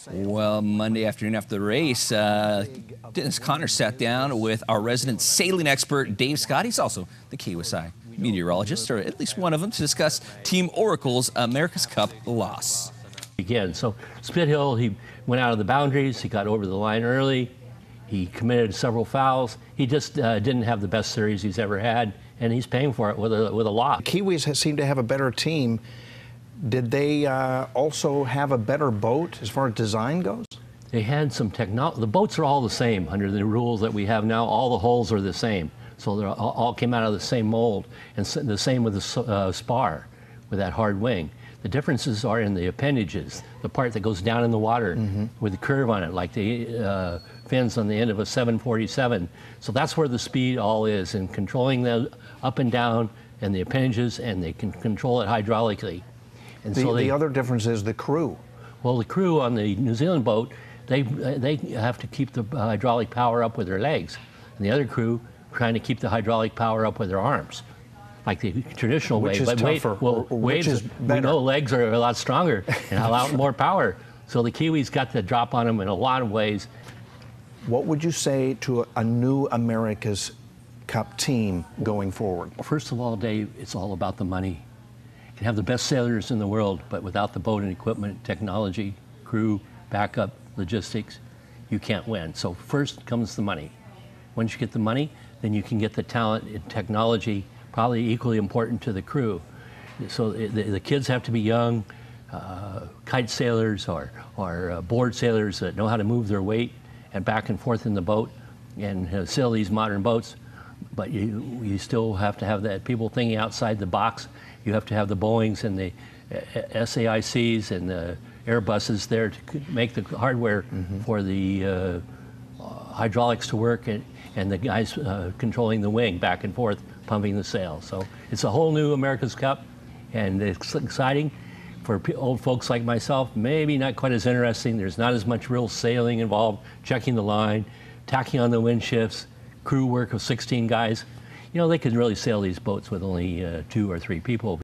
Well, Monday afternoon after the race, Dennis Conner sat down with our resident sailing expert, Dave Scott. He's also the Kiwis meteorologist, or at least one of them, to discuss Team Oracle's America's Cup loss. Again, so Spit Hill, he went out of the boundaries. He got over the line early. He committed several fouls. He just didn't have the best series he's ever had, and he's paying for it with a lot. Kiwis seem to have a better team. Did they also have a better boat as far as design goes? They had some technology. The boats are all the same under the rules that we have now. All the hulls are the same. So they all came out of the same mold. And the same with the spar, with that hard wing. The differences are in the appendages, the part that goes down in the water with the curve on it, like the fins on the end of a 747. So that's where the speed all is, in controlling the up and down and the appendages, and they can control it hydraulically. And the other difference is the crew. Well, the crew on the New Zealand boat, they have to keep the hydraulic power up with their legs. And the other crew trying to keep the hydraulic power up with their arms, like the traditional way. Which is tougher. Which is better. We know legs are a lot stronger and a lot more power. So the Kiwis got the drop on them in a lot of ways. What would you say to a new America's Cup team going forward? Well, first of all, Dave, it's all about the money. You can have the best sailors in the world, but without the boat and equipment, technology, crew, backup, logistics, you can't win. So first comes the money. Once you get the money, then you can get the talent and technology, probably equally important to the crew. So the kids have to be young, kite sailors or board sailors that know how to move their weight and back and forth in the boat and sail these modern boats. But you still have to have that people thinking outside the box. You have to have the Boeings and the SAICs and the Airbuses there to make the hardware for the hydraulics to work, and the guys controlling the wing back and forth, pumping the sail. So it's a whole new America's Cup, and it's exciting. For old folks like myself, maybe not quite as interesting. There's not as much real sailing involved, checking the line, tacking on the wind shifts, crew work of 16 guys. You know, they could really sail these boats with only 2 or 3 people.